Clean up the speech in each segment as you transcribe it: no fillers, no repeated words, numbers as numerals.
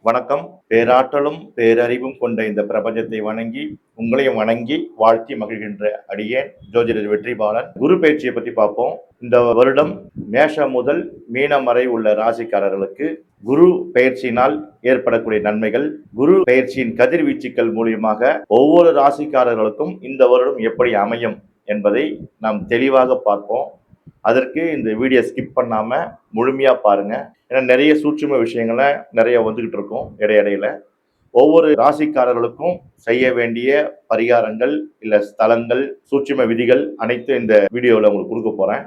வணக்கம். பேராற்றலும் பேரறிவும் கொண்ட இந்த பிரபஞ்சத்தை வணங்கி உங்களையும் வணங்கி வாழ்த்தி மகிழ்கின்ற அடியேன் ஜோதிடர் வெற்றிபாலன். குரு பயிற்சியை பத்தி பார்ப்போம். இந்த வருடம் மேஷம் முதல் மீனம் வரை உள்ள ராசிக்காரர்களுக்கு குரு பயிற்சியினால் ஏற்படக்கூடிய நன்மைகள், குரு பயிற்சியின் கதிர்வீச்சுக்கள் மூலியமாக ஒவ்வொரு ராசிக்காரர்களுக்கும் இந்த வருடம் எப்படி அமையும் என்பதை நாம் தெளிவாக பார்ப்போம். அதற்கு இந்த வீடியோ ஸ்கிப் பண்ணாம முழுமையா பாருங்க. ஏன்னா நிறைய சூட்சும விஷயங்களை நிறைய வந்துகிட்டு இருக்கும் இடையிடையில. ஒவ்வொரு ராசிக்காரர்களுக்கும் செய்ய வேண்டிய பரிகாரங்கள் இல்ல ஸ்தலங்கள், சூட்சும விதிகள் அனைத்தும் இந்த வீடியோவில் உங்களுக்கு கொடுக்க போறேன்.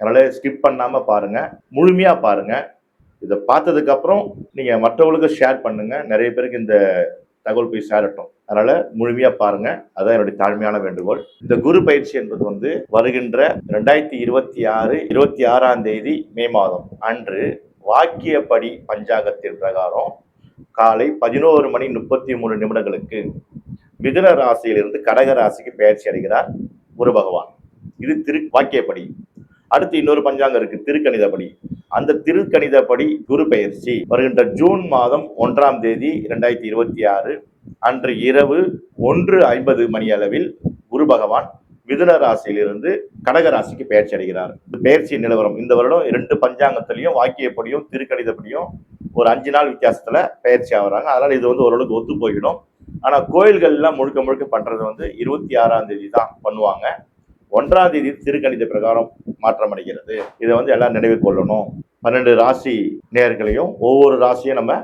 அதனால ஸ்கிப் பண்ணாம பாருங்க, முழுமையா பாருங்க. இதை பார்த்ததுக்கு அப்புறம் நீங்க மற்றவங்களுக்கு ஷேர் பண்ணுங்க. நிறைய பேருக்கு இந்த தகவல் போய் சேரட்டும். அதனால முழுமையா பாருங்க. அதான் என்னுடைய தாழ்மையான வேண்டுகோள். இந்த குரு பயிற்சி என்பது வருகின்ற 2026 தேதி மே மாதம் அன்று வாக்கியப்படி பஞ்சாங்கத்தின் பிரகாரம் காலை 11:33 மிதுன ராசியிலிருந்து கடக ராசிக்கு பயிற்சி அடைகிறார் குரு பகவான். இது வாக்கியப்படி. அடுத்து இன்னொரு பஞ்சாங்கம் இருக்கு, திருக்கணிதப்படி. அந்த திருக்கணிதப்படி குரு பயிற்சி வருகின்ற ஜூன் மாதம் 1 தேதி 2026 அன்று இரவு 1:50 அளவில் குரு பகவான் மிதுன ராசியிலிருந்து கடக ராசிக்கு பயிற்சி அடைகிறார். பயிற்சி நிலவரம் இந்த வருடம் 2 பஞ்சாங்கத்திலையும் வாக்கியப்படியும் திருக்கணிதப்படியும் ஒரு 5 நாள் வித்தியாசத்துல பயிற்சி ஆகுறாங்க. அதனால இது ஓரளவுக்கு ஒத்து போயிடும். ஆனா கோயில்கள்லாம் முழுக்க முழுக்க பண்றது 26 தேதி தான் பண்ணுவாங்க. 1 தேதி திருக்கணித பிரகாரம் மாற்றம் அடைகிறது. இதை எல்லாம் நினைவு கொள்ளணும். 12 ராசி நேயர்களையும் ஒவ்வொரு ராசியும் நம்ம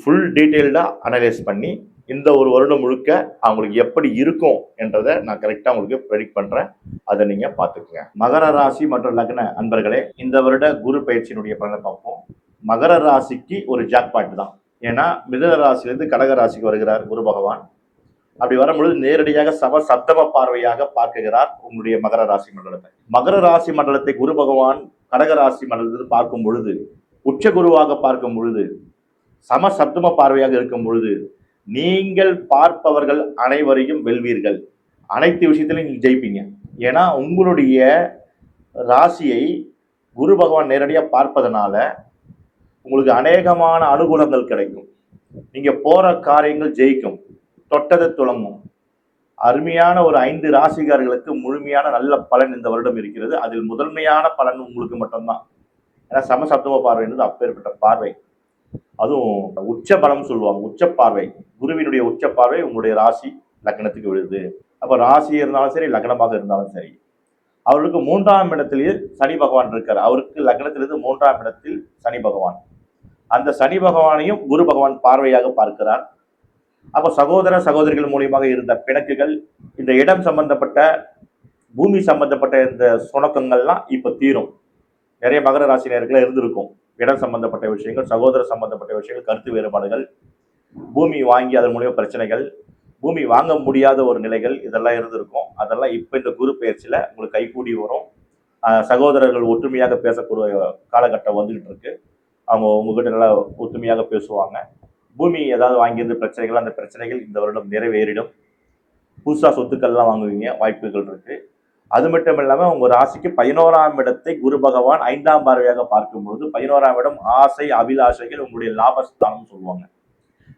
ஃபுல் டீட்டெயில்டா அனலைஸ் பண்ணி இந்த ஒரு வருடம் முழுக்க அவங்களுக்கு எப்படி இருக்கும் என்றதை நான் கரெக்டா உங்களுக்கு ப்ரெடிக்ட் பண்றேன். அதை நீங்க பாத்துக்கோங்க. மகர ராசி மற்றும் லக்ன அன்பர்களே, இந்த வருட குரு பயிற்சியினுடைய பலனை பார்ப்போம். மகர ராசிக்கு ஒரு ஜாக்பாட் தான். ஏன்னா மிதுன ராசியிலிருந்து கடக ராசிக்கு வருகிறார் குரு பகவான். அப்படி வரும்பொழுது நேரடியாக சப்தம பார்வையாக பார்க்கிறார் உங்களுடைய மகர ராசி மண்டலத்தை. மகர ராசி மண்டலத்தை குரு பகவான் கடக ராசி மண்டலத்தில் பார்க்கும் பொழுது, உச்ச குருவாக பார்க்கும் பொழுது, சப்தம பார்வையாக இருக்கும் பொழுது, நீங்கள் பார்ப்பவர்கள் அனைவரையும் வெல்வீர்கள். அனைத்து விஷயத்திலையும் நீங்க ஜெயிப்பீங்க. ஏன்னா உங்களுடைய ராசியை குரு பகவான் நேரடியாக பார்ப்பதனால உங்களுக்கு அநேகமான அனுகூலங்கள் கிடைக்கும். நீங்க போற காரியங்கள் ஜெயிக்கும், தொட்டது துளங்கும். அருமையான ஒரு 5 ராசிகாரர்களுக்கு முழுமையான நல்ல பலன் இந்த வருடம் இருக்கிறது. அதில் முதன்மையான பலன் உங்களுக்கு மட்டும்தான். ஏன்னா சப்தம பார்வைன்றது அப்பேற்பட்ட பார்வை. அதுவும் உச்ச பலம் சொல்லுவாங்க. உச்ச பார்வை, குருவினுடைய உச்ச பார்வை உங்களுடைய ராசி லக்னத்துக்கு விழுது. அப்ப ராசி இருந்தாலும் சரி, லக்னமாக இருந்தாலும் சரி, அவருக்கு 3ஆம் இடத்திலேயே சனி பகவான் இருக்கார். அவருக்கு லக்னத்திலிருந்து 3ஆம் இடத்தில் சனி பகவான். அந்த சனி பகவானையும் குரு பகவான் பார்வையாக பார்க்கிறார். அப்ப சகோதர சகோதரிகள் மூலியமாக இருந்த பிணக்குகள், இந்த இடம் சம்பந்தப்பட்ட பூமி சம்பந்தப்பட்ட இந்த சுணக்கங்கள்லாம் இப்ப தீரும். நிறைய மகர ராசினியர்கள் இருந்திருக்கும். இடம் சம்பந்தப்பட்ட விஷயங்கள், சகோதர சம்பந்தப்பட்ட விஷயங்கள், கருத்து வேறுபாடுகள், பூமி வாங்கி அதன் மூலியமா பிரச்சனைகள், பூமி வாங்க முடியாத ஒரு நிலைகள், இதெல்லாம் இருந்திருக்கும். அதெல்லாம் இப்ப இந்த குரு பயிற்சியில உங்களுக்கு கைகூடி வரும். சகோதரர்கள் ஒற்றுமையாக பேசக்கூடிய காலகட்டம் வந்துகிட்டு இருக்கு. அவங்க உங்ககிட்ட நல்லா ஒற்றுமையாக பேசுவாங்க. பூமி ஏதாவது வாங்கியிருந்து பிரச்சனைகள், அந்த பிரச்சனைகள் இந்த வருடம் நிறைவேறிடும். புதுசா சொத்துக்கள்லாம் வாங்குவீங்க, வாய்ப்புகள் இருக்கு. அது மட்டும் இல்லாம உங்க ராசிக்கு 11ஆம் இடத்தை குரு பகவான் 5ஆம் பார்வையாக பார்க்கும்போது, 11ஆம் இடம் ஆசை அபிலாஷைகள், உங்களுடைய லாபஸ்தானம் சொல்லுவாங்க.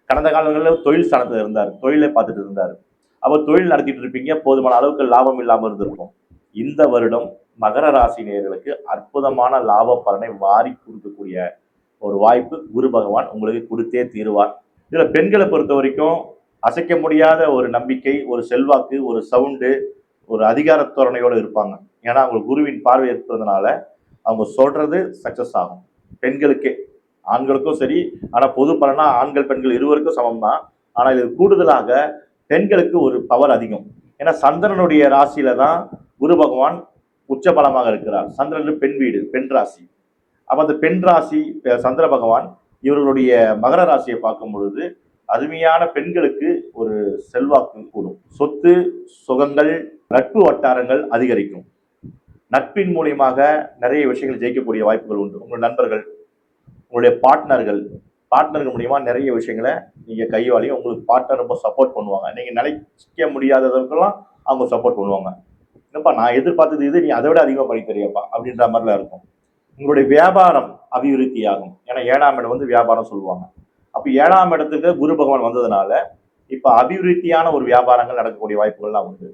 கடந்த காலங்களில் தொழில் ஸ்தானத்துல இருந்தார், தொழிலை பார்த்துட்டு இருந்தார். அப்போ தொழில் நடத்திட்டு இருப்பீங்க, போதுமான அளவுக்கு லாபம் இல்லாமல் இருந்திருக்கும். இந்த வருடம் மகர ராசி நேயர்களுக்கு அற்புதமான லாப பலனை வாரி கொடுக்கக்கூடிய ஒரு வாய்ப்பு குரு பகவான் உங்களுக்கு கொடுத்தே தீருவார். இதுல பெண்களை பொறுத்த வரைக்கும் அசைக்க முடியாத ஒரு நம்பிக்கை, ஒரு செல்வாக்கு, ஒரு சவுண்டு, ஒரு அதிகார தோரணையோடு இருப்பாங்க. ஏன்னா அவங்க குருவின் பார்வை இருக்கிறதுனால அவங்க சொல்றது சக்சஸ் ஆகும். பெண்களுக்கே, ஆண்களுக்கும் சரி. ஆனா பொது பலனா ஆண்கள் பெண்கள் இருவருக்கும் சமம் தான். ஆனா இது கூடுதலாக பெண்களுக்கு ஒரு பவர் அதிகம். ஏன்னா சந்திரனுடைய ராசியில தான் குரு பகவான் உச்ச பலமாக இருக்கிறார். சந்திரன் பெண் வீடு, பெண் ராசி. அப்ப அந்த பெண் ராசி சந்திர பகவான் இவர்களுடைய மகர ராசியை பார்க்கும் பொழுது அருமையான பெண்களுக்கு ஒரு செல்வாக்கு கூடும். சொத்து சுகங்கள், நட்பு வட்டாரங்கள் அதிகரிக்கும். நட்பின் மூலியமாக நிறைய விஷயங்கள் ஜெயிக்கக்கூடிய வாய்ப்புகள் உண்டு. உங்களுடைய நண்பர்கள், உங்களுடைய பார்ட்னர்கள் மூலியமா நிறைய விஷயங்களை நீங்க கையாளையும் உங்களுக்கு பார்ட்னர் ரொம்ப சப்போர்ட் பண்ணுவாங்க. நீங்க நினைக்க முடியாததற்கெல்லாம் அவங்க சப்போர்ட் பண்ணுவாங்க. என்னப்பா நான் எதிர்பார்த்தது இது, நீ அதை விட அதிகமாக பண்ணி தெரியப்பா அப்படின்ற மாதிரிலாம் இருக்கும். உங்களுடைய வியாபாரம் அபிவிருத்தி ஆகும். ஏன்னா 7ஆம் இடம் வியாபாரம் சொல்லுவாங்க. அப்ப அப்ப 7ஆம் இடத்துக்கு குரு பகவான் வந்ததுனால இப்ப அபிவிருத்தியான ஒரு வியாபாரங்கள் நடக்கக்கூடிய வாய்ப்புகள்லாம் உண்டு.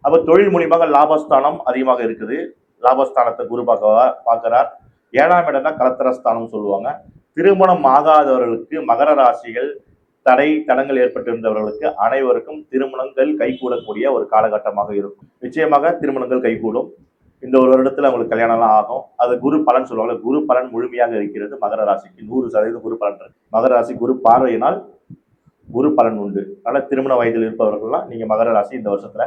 அப்ப தொழில் மூலியமாக லாபஸ்தானம் அதிகமாக இருக்குது. லாபஸ்தானத்தை குரு பார்க்கிறார். 7ஆம் இடம் தான் கலத்திரஸ்தானம் சொல்லுவாங்க. திருமணம் ஆகாதவர்களுக்கு மகர ராசிகள் தடங்கள் ஏற்பட்டிருந்தவர்களுக்கு அனைவருக்கும் திருமணங்கள் கைகூடக்கூடிய ஒரு காலகட்டமாக இருக்கும். நிச்சயமாக திருமணங்கள் கைகூடும். இந்த ஒரு வருடத்துல அவங்களுக்கு கல்யாணம்லாம் ஆகும். அது குரு பலன் சொல்லுவாங்க. குரு பலன் முழுமையாக இருக்கிறது மகர ராசிக்கு 100% குரு பலன் இருக்கு. மகர ராசி குரு பார்வையினால் குரு பலன் உண்டு. அதனால திருமண வயதில் இருப்பவர்கள்லாம் நீங்க மகர ராசி இந்த வருஷத்துல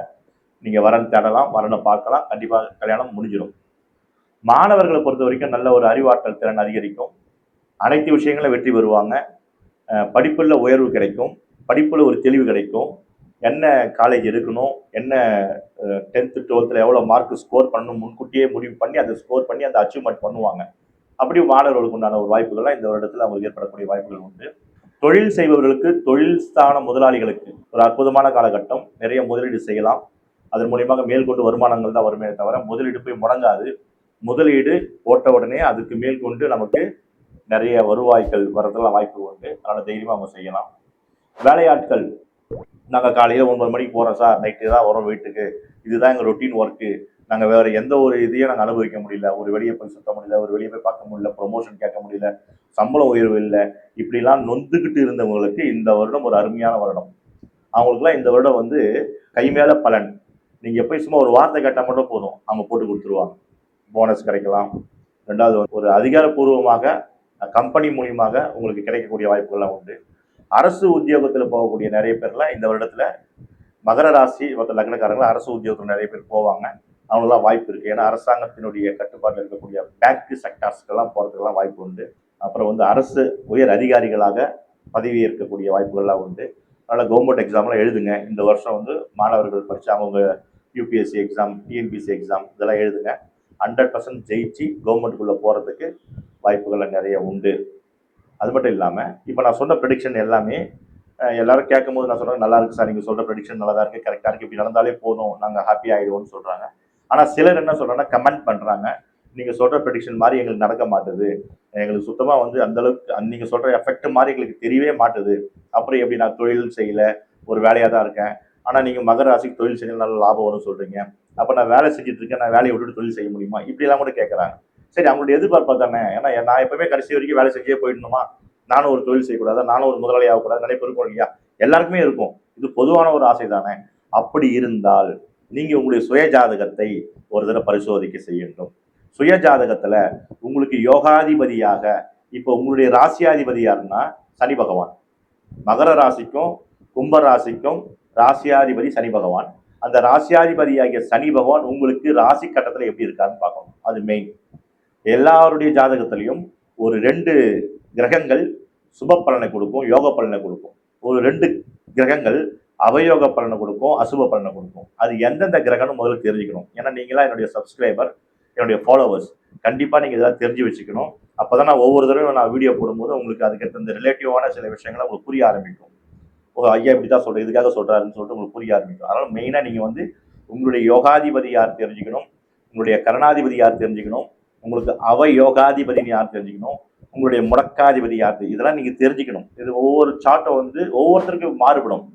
நீங்க வரன் தேடலாம், வரனை பார்க்கலாம். கண்டிப்பா கல்யாணம் முடிஞ்சிடும். மாணவர்களை பொறுத்த வரைக்கும் நல்ல ஒரு அறிவாற்றல் திறன் அதிகரிக்கும். அனைத்து விஷயங்களும் வெற்றி பெறுவாங்க. படிப்புல உயர்வு கிடைக்கும். படிப்புல ஒரு தெளிவு கிடைக்கும். என்ன காலேஜ் எடுக்கணும், என்ன 10th 12th எவ்வளோ மார்க் ஸ்கோர் பண்ணணும் முன்கூட்டியே முடிவு பண்ணி அதை ஸ்கோர் பண்ணி அந்த அச்சீவ்மெண்ட் பண்ணுவாங்க. அப்படி மாணவர்களுக்கு உண்டான ஒரு வாய்ப்புகள்லாம் இந்த வருடத்தில் அவங்களுக்கு ஏற்படக்கூடிய வாய்ப்புகள் உண்டு. தொழில் செய்பவர்களுக்கு, தொழில் ஸ்தான முதலாளிகளுக்கு ஒரு அற்புதமான காலகட்டம். நிறைய முதலீடு செய்யலாம். அதன் மூலியமாக மேல்கொண்டு வருமானங்கள் தான் வருமே தவிர முதலீடு போய் முடங்காது. முதலீடு போட்ட உடனே அதுக்கு மேற்கொண்டு நமக்கு நிறைய வருவாய்கள் வரதெல்லாம் வாய்ப்பு உண்டு. அதனால தைரியமா அவங்க செய்யலாம். வேலையாட்கள், நாங்கள் காலையில் 9 மணிக்கு போகிறோம் சார், நைட்டு தான் வரோம் வீட்டுக்கு, இதுதான் எங்கள் ரொட்டீன் ஒர்க்கு, நாங்கள் வேறு எந்த ஒரு இதையும் நாங்கள் அனுபவிக்க முடியல, ஒரு வெளியே போய் சுத்த முடியல, ஒரு வெளியே போய் பார்க்க முடியல, ப்ரொமோஷன் கேட்க முடியல, சம்பள உயர்வு இல்லை, இப்படிலாம் நொந்துக்கிட்டு இருந்தவங்களுக்கு இந்த வருடம் ஒரு அருமையான வருடம். அவங்களுக்குலாம் இந்த வருடம் வந்து கை மேலே பலன். நீங்கள் போய் சும்மா ஒரு வார்த்தை கேட்டால் மட்டும் போதும், அவங்க போட்டு கொடுத்துருவாங்க. போனஸ் கிடைக்கலாம். ரெண்டாவது ஒரு அதிகாரப்பூர்வமாக கம்பெனி மூலியமாக உங்களுக்கு கிடைக்கக்கூடிய வாய்ப்புகள்லாம் உண்டு. அரசு உத்தியோகத்தில் போகக்கூடிய நிறைய பேர்லாம் இந்த வருடத்துல மகர ராசி மற்ற லக்னக்காரர்கள் அரசு உத்தியோகத்தில் நிறைய பேர் போவாங்க. அவங்களாம் வாய்ப்பு இருக்கு. ஏன்னா அரசாங்கத்தினுடைய கட்டுப்பாட்டில் இருக்கக்கூடிய பேங்க் செக்டார்ஸ்க்கெல்லாம் போறதுக்கெல்லாம் வாய்ப்பு உண்டு. அப்புறம் வந்து அரசு உயர் அதிகாரிகளாக பதவி ஏற்கக்கூடிய வாய்ப்புகள்லாம் உண்டு. அதனால கவர்மெண்ட் எக்ஸாம்லாம் எழுதுங்க. இந்த வருஷம் வந்து மாணவர்கள் படிச்சு அவங்க யூபிஎஸ்சி எக்ஸாம், டிஎன்பிசி எக்ஸாம் இதெல்லாம் எழுதுங்க. 100% ஜெயிச்சு கவர்மெண்ட்டுக்குள்ள போறதுக்கு வாய்ப்புகள் நிறைய உண்டு. அது மட்டும் இல்லாமல் இப்போ நான் சொன்ன ப்ரெடிக்ஷன் எல்லாமே எல்லாரும் கேட்கும் போது நான் சொல்கிறேன், நல்லா இருக்கு சார், நீங்கள் சொல்கிற ப்ரெடிக்ஷன் நல்லா தான் இருக்குது, கரெக்டாக இருக்குது, இப்படி நடந்தாலே போதும், நாங்கள் ஹாப்பி ஆகிடுவோம்னு சொல்கிறாங்க. ஆனால் சிலர் என்ன சொல்கிறாங்கன்னா கமெண்ட் பண்ணுறாங்க, நீங்கள் சொல்கிற ப்ரெடிக்ஷன் மாதிரி எங்களுக்கு நடக்க மாட்டுது, எங்களுக்கு சுத்தமாக வந்து அந்தளவுக்கு நீங்கள் சொல்கிற எஃபெக்ட் மாதிரி எங்களுக்கு தெரியவே மாட்டுது, அப்புறம் எப்படி நான் தொழில் செய்யலை, ஒரு வேலையாக தான் இருக்கேன், ஆனால் நீங்கள் மகர ராசிக்கு தொழில் செய்ய நல்ல லாபம் வரும்னு சொல்கிறீங்க, அப்போ நான் வேலை செஞ்சுட்டு இருக்கேன், நான் வேலையை விட்டுட்டு தொழில் செய்ய முடியுமா, இப்படிலாம் கூட கேட்குறாங்க. சரி, அவங்களுடைய எதிர்பார்ப்பா தானே. ஏன்னா நான் எப்பவுமே கடைசி வரைக்கும் வேலை செஞ்சே போயிடணுமா, நானும் ஒரு தொழில் செய்யக்கூடாது, நானும் ஒரு முதலாளி ஆகக்கூடாது நினைப்பு இருக்கும் இல்லையா, எல்லாருக்குமே இருக்கும். இது பொதுவான ஒரு ஆசை தானே. அப்படி இருந்தால் நீங்க உங்களுடைய சுய ஜாதகத்தை ஒரு தடவை பரிசோதிக்க செய்யணும். சுய ஜாதகத்துல உங்களுக்கு யோகாதிபதியாக இப்போ உங்களுடைய ராசியாதிபதி யாருன்னா சனி பகவான். மகர ராசிக்கும் கும்ப ராசிக்கும் ராசியாதிபதி சனி பகவான். அந்த ராசியாதிபதியாகிய சனி பகவான் உங்களுக்கு ராசி கட்டத்துல எப்படி இருக்காருன்னு பார்க்கணும். அது மெயின். எல்லாருடைய ஜாதகத்திலையும் ஒரு 2 கிரகங்கள் சுப பலனை கொடுக்கும், யோக பலனை கொடுக்கும். ஒரு 2 கிரகங்கள் அவயோக பலனை கொடுக்கும், அசுப பலனை கொடுக்கும். அது எந்தெந்த கிரகம்னு முதல்ல தெரிஞ்சுக்கணும். ஏன்னா நீங்களாம் என்னுடைய சப்ஸ்கிரைபர், என்னுடைய ஃபாலோவர்ஸ், கண்டிப்பா நீங்க இதெல்லாம் தெரிஞ்சு வச்சுக்கணும். அப்பதான் நான் ஒவ்வொரு தடவை நான் வீடியோ போடும்போது உங்களுக்கு அதுக்கு இந்த ரிலேட்டிவான சில விஷயங்களை உங்களுக்கு புரிய ஆரம்பிக்கும். ஓ ஐயா இப்படிதான் சொல்றேன், இதுக்காக சொல்றாருன்னு சொல்லிட்டு உங்களுக்கு புரிய ஆரம்பிக்கும். அதனால மெயினா நீங்க வந்து உங்களுடைய யோகாதிபதி யார் தெரிஞ்சுக்கணும், உங்களுடைய கரணாதிபதி யார் தெரிஞ்சுக்கணும், உங்களுக்கு அவயோகாதிபதினு யார் தெரிஞ்சுக்கணும், உங்களுடைய முடக்காதிபதி யார், இதெல்லாம் நீங்க தெரிஞ்சுக்கணும். இது ஒவ்வொரு சார்ட்டும் வந்து ஒவ்வொருத்தருக்கும் மாறுபடும்.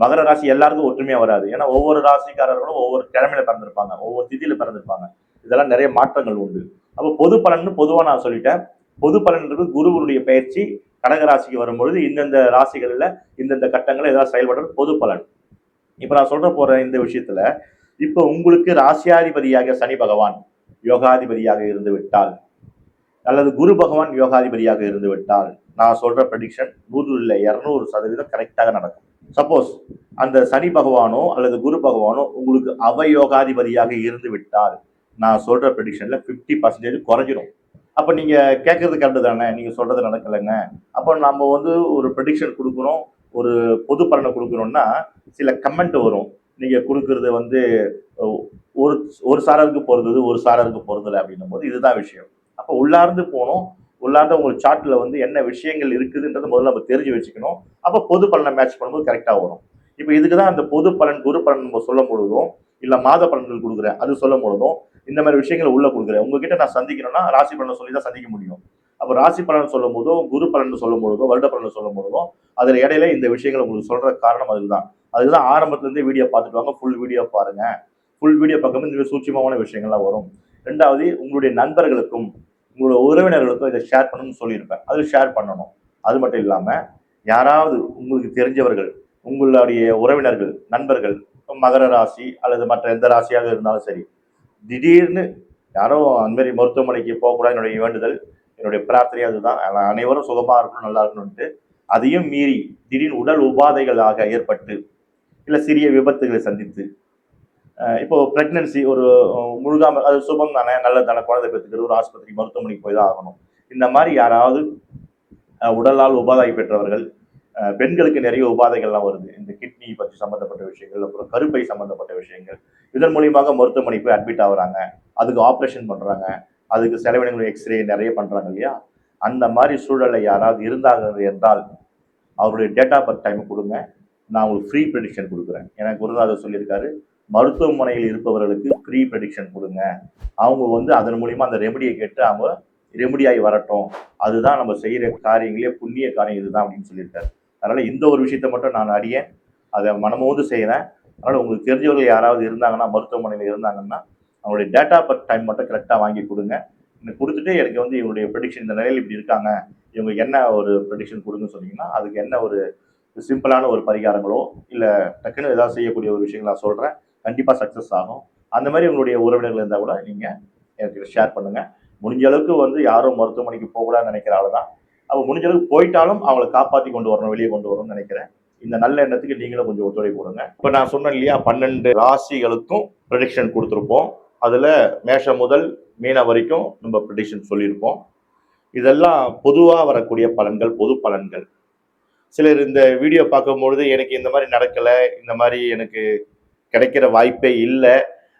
மகர ராசி எல்லாருக்கும் ஒற்றுமையா வராது. ஏன்னா ஒவ்வொரு ராசிக்காரர்களும் ஒவ்வொரு கிழமையில பிறந்திருப்பாங்க, ஒவ்வொரு திதியில பிறந்திருப்பாங்க. இதெல்லாம் நிறைய மாற்றங்கள் உண்டு. அப்போ பொது பலன் பொதுவா நான் சொல்லிட்டேன். பொது பலன்றது குருவனுடைய பயிற்சி கடகராசிக்கு வரும்பொழுது இந்தந்த ராசிகள்ல இந்தந்த கட்டங்களை ஏதாவது செயல்படுறது பொது பலன். இப்ப நான் சொல்ற போற இந்த விஷயத்துல இப்ப உங்களுக்கு ராசியாதிபதியாக சனி பகவான் யோகாதிபதியாக இருந்து விட்டால் அல்லது குரு பகவான் யோகாதிபதியாக இருந்து விட்டால் நான் சொல்ற ப்ரெடிக்ஷன் 100 இல்லை 200% கரெக்டாக நடக்கும். சப்போஸ் அந்த சனி பகவானோ அல்லது குரு பகவானோ உங்களுக்கு அவயோகாதிபதியாக இருந்து விட்டால் நான் சொல்ற ப்ரெடிக்ஷன்ல 50% குறைஞ்சிடும். அப்ப நீங்க கேட்கறது கரெக்டு தானே, நீங்க சொல்றது நடக்கலைங்க, அப்போ நம்ம வந்து ஒரு ப்ரெடிக்ஷன் கொடுக்குறோம், ஒரு பொது பலனை கொடுக்குறோம்னா சில கமெண்ட் வரும். நீங்க கொடுக்கறது வந்து ஒரு ஒரு சாரருக்கு பொறுத்தது, ஒரு சாரருக்கு பொறுத்தலை அப்படின்னும் போது இதுதான் விஷயம். அப்போ உள்ளார்ந்து போகணும். உள்ளார்ந்து உங்களுக்கு சார்ட்ல வந்து என்ன விஷயங்கள் இருக்குதுன்றதை முதல்ல நம்ம தெரிஞ்சு வச்சுக்கணும். அப்போ பொது பலனை மேட்ச் பண்ணும்போது கரெக்டா வரும். இப்போ இதுக்கு தான் அந்த பொது பலன் குரு பலன் நம்ம சொல்லும் பொழுதும் இல்ல மாத பலன்கள் கொடுக்குறேன் அது சொல்லும் பொழுதும் இந்த மாதிரி விஷயங்களை உள்ள கொடுக்குறேன். உங்ககிட்ட நான் சந்திக்கணும்னா ராசி பலனை சொல்லி தான் சந்திக்க முடியும். அப்போ ராசி பலன் சொல்லும் போதோ, குரு பலன் சொல்லும் பொழுதோ, வருட பலன் சொல்லும் பொழுதோ, அதுல இடையில இந்த விஷயங்கள் உங்களுக்கு சொல்ற காரணம் அதுதான். அதுதான் ஆரம்பத்துல இருந்து வீடியோ பார்த்துட்டு வாங்க, ஃபுல் வீடியோ பாருங்க. ஃபுல் வீடியோ பார்க்கும்போது இந்த சூட்சமமான விஷயங்கள்லாம் வரும். 2வது உங்களுடைய நண்பர்களுக்கும், உங்களோட உறவினர்களுக்கும் இதை ஷேர் பண்ணணும்னு சொல்லியிருப்பேன். அது ஷேர் பண்ணணும். அது மட்டும் இல்லாம, யாராவது உங்களுக்கு தெரிஞ்சவர்கள், உங்களுடைய உறவினர்கள், நண்பர்கள், மகர ராசி அல்லது மற்ற எந்த ராசியாக இருந்தாலும் சரி, திடீர்னு யாரோ அந்த மாதிரி மருத்துவமனைக்கு போகக்கூடாது என்னுடைய வேண்டுதல், என்னுடைய பிரார்த்தனை அதுதான். அனைவரும் சுகமா இருக்கணும், நல்லா இருக்கணும்ட்டு. அதையும் மீறி திடீர்னு உடல் உபாதைகளாக ஏற்பட்டு, இல்ல சிறிய விபத்துகளை சந்தித்து, இப்போ பிரெக்னன்சி ஒரு முழுகாம அது சுபம் தானே, நல்லது தானே, குழந்தை பெற்றுக்கிறது ஒரு ஆஸ்பத்திரி மருத்துவமனைக்கு போய் தான் ஆகணும். இந்த மாதிரி யாராவது உடலால் உபாதை பெற்றவர்கள், பெண்களுக்கு நிறைய உபாதைகள்லாம் வருது. இந்த கிட்னி பற்றி சம்பந்தப்பட்ட விஷயங்கள், அப்புறம் கருப்பை சம்பந்தப்பட்ட விஷயங்கள். இதன் மூலியமாக மருத்துவமனை போய் அட்மிட் ஆகுறாங்க. அதுக்கு ஆப்ரேஷன் பண்றாங்க. அதுக்கு செலவினங்கள் எக்ஸ்ரே நிறைய பண்றாங்க இல்லையா? அந்த மாதிரி சூழல்ல யாராவது இருந்தாங்க என்றால் அவருடைய டேட் ஆஃப் பர்த் டைம் கொடுங்க. நான் உங்களுக்கு ஃப்ரீ ப்ரெடிக்ஷன் கொடுக்குறேன். எனக்கு குருநாதர் சொல்லியிருக்காரு, மருத்துவமனையில் இருப்பவர்களுக்கு ஃப்ரீ ப்ரெடிக்ஷன் கொடுங்க. அவங்க வந்து அதன் மூலியமா அந்த ரெமடியை கேட்டு அவங்க ரெமடி ஆகி வரட்டும். அதுதான் நம்ம செய்யற காரியங்களே புண்ணிய காரியம் இதுதான் அப்படின்னு சொல்லியிருக்காரு. அதனால இந்த ஒரு விஷயத்த மட்டும் நான் அடியேன் அதை மனமோது செய்கிறேன். அதனால உங்களுக்கு தெரிஞ்சவர்கள் யாராவது இருந்தாங்கன்னா, மருத்துவமனையில் இருந்தாங்கன்னா, அவங்களுடைய டேட் ஆஃப் பர்த் டைம் மட்டும் கரெக்டாக வாங்கி கொடுங்க. எனக்கு கொடுத்துட்டு எனக்கு வந்து இவங்களுடைய ப்ரெடிக்ஷன் இந்த நிலையில் இப்படி இருக்காங்க, இவங்க என்ன ஒரு ப்ரெடிக்ஷன் கொடுங்கன்னு சொன்னீங்கன்னா, அதுக்கு என்ன ஒரு சிம்பிளான ஒரு பரிகாரங்களோ, இல்லை டக்குன்னு ஏதாவது செய்யக்கூடிய ஒரு விஷயங்கள் நான் சொல்கிறேன். கண்டிப்பாக சக்ஸஸ் ஆகும். அந்த மாதிரி உங்களுடைய உறவினர்கள் இருந்தால் கூட நீங்கள் எனக்கு ஷேர் பண்ணுங்கள். முடிஞ்ச அளவுக்கு வந்து யாரும் மருத்துவமனைக்கு போகக்கூடாதுன்னு நினைக்கிற ஆள் தான். அவங்க முடிஞ்ச அளவுக்கு போயிட்டாலும் அவங்களை காப்பாற்றி கொண்டு வரணும், வெளியே கொண்டு வரணும்னு நினைக்கிறேன். இந்த நல்ல எண்ணத்துக்கு நீங்களும் கொஞ்சம் ஒத்துழைப்பு கொடுங்க. இப்போ நான் சொன்னேன் இல்லையா, 12 ராசிகளுக்கும் ப்ரெடிக்ஷன் கொடுத்துருப்போம். அதில் மேஷம் முதல் மீன வரைக்கும் நம்ம ப்ரெடிக்ஷன் சொல்லியிருப்போம். இதெல்லாம் பொதுவாக வரக்கூடிய பலன்கள், பொது பலன்கள். சிலர் இந்த வீடியோ பார்க்கும்பொழுது எனக்கு இந்த மாதிரி நடக்கலை, இந்த மாதிரி எனக்கு கிடைக்கிற வாய்ப்பே இல்லை,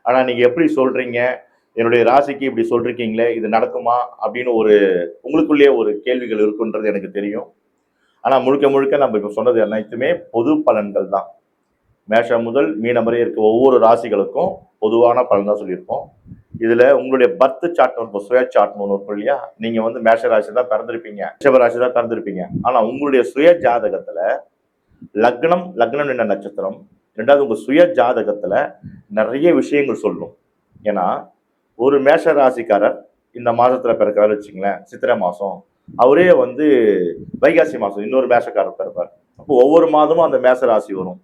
ஆனால் நீங்கள் எப்படி சொல்கிறீங்க, என்னுடைய ராசிக்கு இப்படி சொல்றீங்களே, இது நடக்குமா அப்படின்னு ஒரு உங்களுக்குள்ளேயே ஒரு கேள்விகள் இருக்குன்றது எனக்கு தெரியும். ஆனால் முழுக்க முழுக்க நம்ம இப்போ சொன்னது அனைத்துமே பொது பலன்கள் தான். மேஷம் முதல் மீனம் வரை இருக்க ஒவ்வொரு ராசிகளுக்கும் பொதுவான பலன் தான் சொல்லியிருப்போம். இதில் உங்களுடைய பர்த் சார்ட் இருக்கும், சுய சார்ட்னு ஒன்று இருக்கும் இல்லையா? நீங்கள் வந்து மேஷ ராசி தான் பிறந்திருப்பீங்க, ரிஷப ராசி தான் பிறந்திருப்பீங்க. ஆனால் உங்களுடைய சுய ஜாதகத்தில் லக்னம், லக்னம் என்ன நட்சத்திரம், ரெண்டாவது உங்கள் சுய ஜாதகத்தில் நிறைய விஷயங்கள் சொல்லும். ஏன்னா ஒரு மேஷ ராசிக்காரர் இந்த மாதத்தில் பிறக்கிறாரு வச்சுங்களேன், சித்திரை மாதம், அவரே வந்து வைகாசி மாதம் இன்னொரு மேஷக்காரர் பிறப்பார். அப்போ ஒவ்வொரு மாதமும் அந்த மேஷ ராசி வரும்.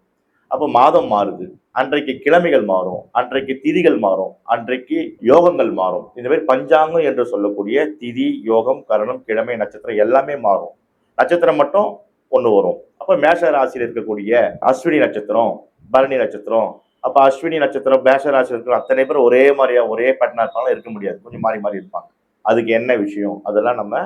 அப்போ மாதம் மாறுது, அன்றைக்கு கிழமைகள் மாறும், அன்றைக்கு திதிகள் மாறும், அன்றைக்கு யோகங்கள் மாறும். இந்த மாதிரி பஞ்சாங்கம் என்று சொல்லக்கூடிய திதி, யோகம், கரணம், கிழமை, நட்சத்திரம் எல்லாமே மாறும். நட்சத்திரம் மட்டும் ஒன்று வரும். அப்போ மேஷ ராசியில் இருக்கக்கூடிய அஸ்வினி நட்சத்திரம், பரணி நட்சத்திரம், அப்போ அஸ்வினி நட்சத்திரம் மேஷ ராசி இருக்கிற அத்தனை பேர் ஒரே மாதிரியா ஒரே பேட்டர்னா இருப்பாங்க, இருக்க முடியாது, கொஞ்சம் மாறி மாறி இருப்பாங்க. அதுக்கு என்ன விஷயம் அதெல்லாம் நம்ம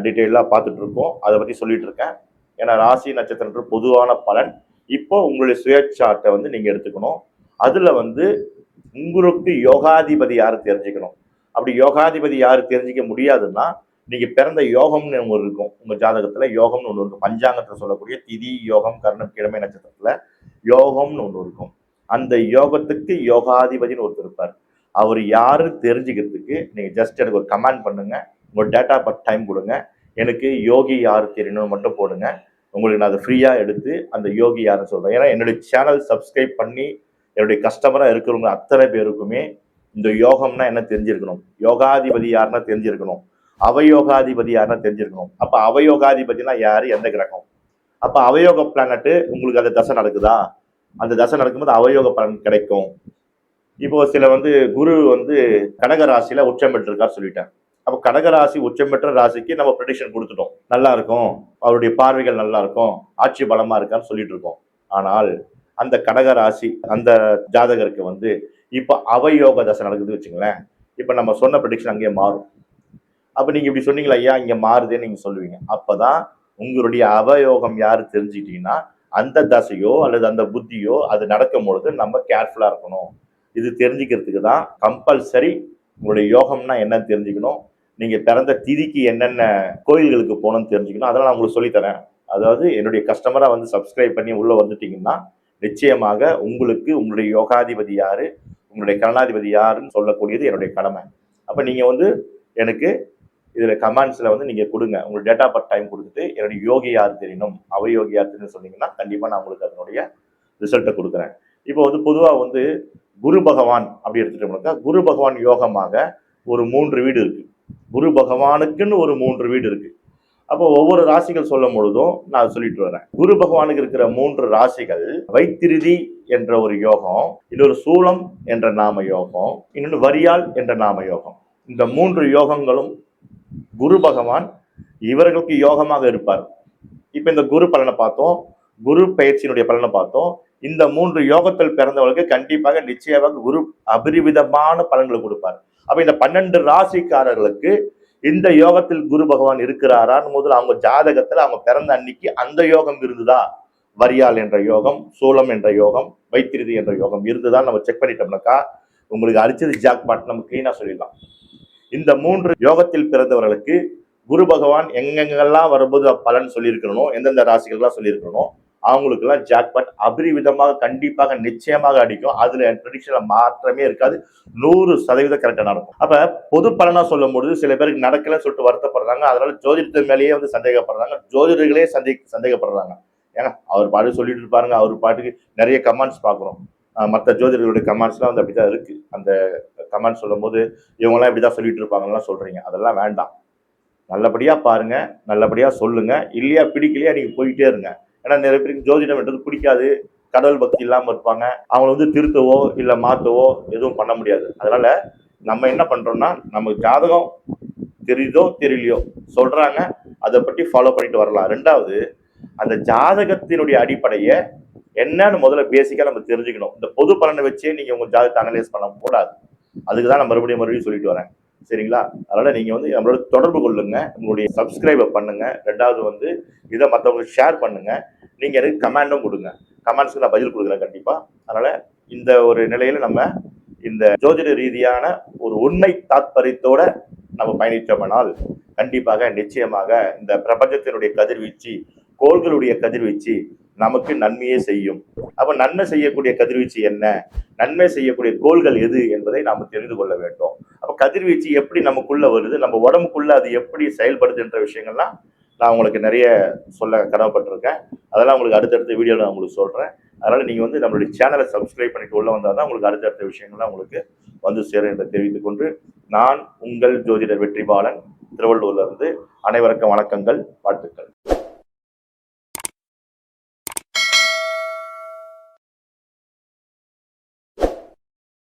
டீட்டெயிலாக பார்த்துட்டு இருக்கோம். அதை பற்றி சொல்லிட்டு இருக்கேன். ஏன்னா ராசி நட்சத்திரம் பொதுவான பலன். இப்போ உங்களுடைய சுயச்சாட்டை வந்து நீங்கள் எடுத்துக்கணும். அதில் வந்து உங்களுக்கு யோகாதிபதி யாரு தெரிஞ்சுக்கணும். அப்படி யோகாதிபதி யாரு தெரிஞ்சிக்க முடியாதுன்னா, நீங்கள் பிறந்த யோகம்னு ஒன்று இருக்கும். உங்கள் ஜாதகத்தில் யோகம்னு ஒன்று இருக்கும். பஞ்சாங்கத்தில் சொல்லக்கூடிய திதி, யோகம், கர்ணம், கிழமை நட்சத்திரத்தில் யோகம்னு ஒன்று இருக்கும். அந்த யோகத்துக்கு யோகாதிபதினு ஒருத்தர் இருப்பார். அவர் யாருன்னு தெரிஞ்சுக்கிறதுக்கு நீங்கள் ஜஸ்ட் எனக்கு ஒரு கமெண்ட் பண்ணுங்க, உங்கள் டேட் ஆஃப் பர்த் டைம் கொடுங்க, எனக்கு யோகி யார் தெரியணும்னு மட்டும் போடுங்க. உங்களுக்கு நான் அதை ஃப்ரீயாக எடுத்து அந்த யோகி யாருன்னு சொல்கிறேன். ஏன்னா என்னுடைய சேனல் சப்ஸ்கிரைப் பண்ணி என்னுடைய கஸ்டமராக இருக்கிறவங்க அத்தனை பேருக்குமே இந்த யோகம்னா என்ன தெரிஞ்சிருக்கணும், யோகாதிபதி யாருன்னா தெரிஞ்சிருக்கணும், அவயோகாதிபதி யாருன்னா தெரிஞ்சிருக்கணும். அப்போ அவயோகாதிபதினா யார், எந்த கிரகம், அப்போ அவயோக பிளானட்டு உங்களுக்கு அந்த தசை நடக்குதா, அந்த தசை நடக்கும்போது அவயோக பலன் கிடைக்கும். இப்போ சில வந்து குரு வந்து கடக ராசியில உச்சம் பெற்றிருக்காரு சொல்லிட்டேன். அப்போ கடகராசி உச்சம் பெற்ற ராசிக்கு நம்ம ப்ரெடிக்ஷன் கொடுத்துட்டோம், நல்லா இருக்கும், அவருடைய பார்வைகள் நல்லா இருக்கும், ஆட்சி பலமா இருக்கான்னு சொல்லிட்டு இருக்கோம். ஆனால் அந்த கடகராசி அந்த ஜாதகருக்கு வந்து இப்போ அவயோக தசை நடக்குது வச்சுங்களேன், இப்போ நம்ம சொன்ன ப்ரெடிக்ஷன் அங்கேயே மாறும். அப்போ நீங்க இப்படி சொன்னீங்களா ஐயா, இங்க மாறுதுன்னு நீங்க சொல்லுவீங்க. அப்பதான் உங்களுடைய அவயோகம் யாரு தெரிஞ்சுக்கிட்டீங்கன்னா, அந்த தசையோ அல்லது அந்த புத்தியோ அது நடக்கும் பொழுது நம்ம கேர்ஃபுல்லா இருக்கணும். இது தெரிஞ்சுக்கிறதுக்கு தான் கம்பல்சரி உங்களுடைய யோகம்னா என்னன்னு தெரிஞ்சுக்கணும். நீங்க பிறந்த திதிக்கு என்னென்ன கோயில்களுக்கு போகணும்னு தெரிஞ்சுக்கணும். அதெல்லாம் நான் உங்களுக்கு சொல்லித்தரேன். அதாவது என்னுடைய கஸ்டமரா வந்து சப்ஸ்கிரைப் பண்ணி உள்ள வந்துட்டீங்கன்னா நிச்சயமாக உங்களுக்கு உங்களுடைய யோகாதிபதி யாரு, உங்களுடைய கரணாதிபதி யாருன்னு சொல்லக்கூடியது என்னுடைய கடமை. அப்ப நீங்க வந்து எனக்கு இதுல கமெண்ட்ஸ்ல வந்து நீங்க கொடுங்க, உங்களுக்கு டேட் ஆஃப் பர்த் டைம் கொடுத்துட்டு என்னுடைய யோகி யார் தெரியணும், அவ யோகி யார் தெரியும் சொன்னீங்கன்னா கண்டிப்பா நான் உங்களுக்கு அதனுடைய ரிசல்ட்டை கொடுக்குறேன். இப்போ வந்து பொதுவா வந்து குரு பகவான் அப்படி எடுத்துட்டோம்னாக்கா, குரு பகவான் யோகமாக ஒரு 3 வீடு இருக்கு. குரு பகவானுக்குன்னு ஒரு 3 வீடு இருக்கு. அப்போ ஒவ்வொரு ராசிகள் சொல்லும் பொழுதும் நான் சொல்லிட்டு வரேன். குரு பகவானுக்கு இருக்கிற 3 ராசிகள் வைத்திருதி என்ற ஒரு யோகம், இன்னொரு சூலம் என்ற நாம யோகம், இன்னொன்று வரியால் என்ற நாம யோகம். இந்த 3 யோகங்களும் குரு பகவான் இவர்களுக்கு யோகமாக இருப்பார். இப்ப இந்த குரு பலனை பார்த்தோம், குரு பயிற்சியினுடைய பலனை பார்த்தோம். இந்த 3 யோகத்தில் பிறந்தவர்களுக்கு கண்டிப்பாக நிச்சயமாக குரு அபரிவிதமான பலன்களை கொடுப்பார். அப்ப இந்த 12 ராசிக்காரர்களுக்கு இந்த யோகத்தில் குரு பகவான் இருக்கிறாரான்னு முதல்ல அவங்க ஜாதகத்துல அவங்க பிறந்த அன்னைக்கு அந்த யோகம் இருந்துதா, வரியால் என்ற யோகம், சூலம் என்ற யோகம், வைத்திருதி என்ற யோகம் இருந்துதான் நம்ம செக் பண்ணிட்டோம்னாக்கா உங்களுக்கு அடிச்சது ஜாக்பாட் நம்ம கிளீனா சொல்லிடலாம். இந்த 3 யோகத்தில் பிறந்தவர்களுக்கு குரு பகவான் எங்கெங்கெல்லாம் வரும்போது பலன் சொல்லியிருக்கணும், எந்தெந்த ராசிகள்லாம் சொல்லியிருக்கணும், அவங்களுக்கு எல்லாம் ஜாக்பாட் அபரிவிதமாக கண்டிப்பாக நிச்சயமாக அடிக்கும். அதுல ப்ரெடிக்ஷன்ல மாற்றமே இருக்காது. 100% கரெக்டா நடக்கும். அப்ப பொது பலனா சொல்லும் பொழுது சில பேருக்கு நடக்கலன்னு சொல்லிட்டு வருத்தப்படுறாங்க. அதனால ஜோதிடத்தின் மேலேயே வந்து சந்தேகப்படுறாங்க, ஜோதிடர்களே சந்தேகப்படுறாங்க. ஏன்னா அவர் பாட்டு சொல்லிட்டு இருப்பாருங்க, அவர் பாட்டுக்கு நிறைய கமெண்ட்ஸ் பாக்குறோம். மற்ற ஜோதிடர்களுடைய கமெண்ட்ஸ்லாம் வந்து அப்படிதான் இருக்கு. அந்த கமெண்ட் சொல்லும் போது இவங்கெல்லாம் இப்படிதான் சொல்லிட்டு இருப்பாங்கலாம் சொல்றீங்க, அதெல்லாம் வேண்டாம். நல்லபடியா பாருங்க, நல்லபடியா சொல்லுங்க. இல்லையா பிடிக்கலையா நீங்க போயிட்டே இருங்க. ஏன்னா நிறைய பேருக்கு ஜோதிடம் என்றது பிடிக்காது, கடவுள் பக்தி இல்லாம இருப்பாங்க. அவங்களை வந்து திருத்தவோ இல்ல மாத்தவோ எதுவும் பண்ண முடியாது. அதனால நம்ம என்ன பண்றோம்னா, நம்ம ஜாதகம் தெரியுதோ தெரியலையோ சொல்றாங்க, அதை பற்றி ஃபாலோ பண்ணிட்டு வரலாம். ரெண்டாவது, அந்த ஜாதகத்தினுடைய அடிப்படையை என்னன்னு முதல்ல பேசிக்கா நம்ம தெரிஞ்சுக்கணும். இந்த பொது பலனை வச்சே நீங்க உங்க ஜாதகத்தை அனலைஸ் பண்ண கூடாது. அதுக்குதான் நான் மறுபடியும் சொல்லிட்டு வரேன். சரிங்களா? அதனால நீங்க வந்து நம்மளோட தொடர்பு கொள்ளுங்க, உங்களுடைய சப்ஸ்கிரைபை பண்ணுங்க. ரெண்டாவது வந்து இதை மற்றவங்களுக்கு ஷேர் பண்ணுங்க. நீங்க எனக்கு கமெண்டும் கொடுங்க, கமெண்ட்ஸ்க்கு நான் பதில் கொடுக்குறேன் கண்டிப்பா. அதனால இந்த ஒரு நிலையில நம்ம இந்த ஜோதிட ரீதியான ஒரு உண்மை தாத்பரியத்தோட நம்ம பயணித்தோம்னால் கண்டிப்பாக நிச்சயமாக இந்த பிரபஞ்சத்தினுடைய கதிர்வீச்சு, கோள்களுடைய கதிர்வீச்சு நமக்கு நன்மையே செய்யும். அப்ப நன்மை செய்யக்கூடிய கதிர்வீச்சு என்ன, நன்மை செய்யக்கூடிய கோள்கள் எது என்பதை நாம் தெரிந்து கொள்ள வேண்டும். அப்ப கதிர்வீச்சு எப்படி நமக்குள்ள வருது, நம்ம உடம்புக்குள்ள அது எப்படி செயல்படுது என்ற விஷயங்கள்லாம் நான் உங்களுக்கு நிறைய சொல்ல கடமைப்பட்டிருக்கேன். அதெல்லாம் உங்களுக்கு அடுத்தடுத்த வீடியோவில் நான் உங்களுக்கு சொல்றேன். அதனால நீங்க வந்து நம்மளுடைய சேனலை சப்ஸ்கிரைப் பண்ணிட்டு உள்ள வந்தால் தான் உங்களுக்கு அடுத்தடுத்த விஷயங்கள்லாம் உங்களுக்கு வந்து சேரும் என்று தெரிவித்துக் கொண்டு, நான் உங்கள் ஜோதிடர் வெற்றிபாலன், திருவள்ளூர்ல இருந்து. அனைவருக்கும் வணக்கங்கள், வாழ்த்துக்கள்.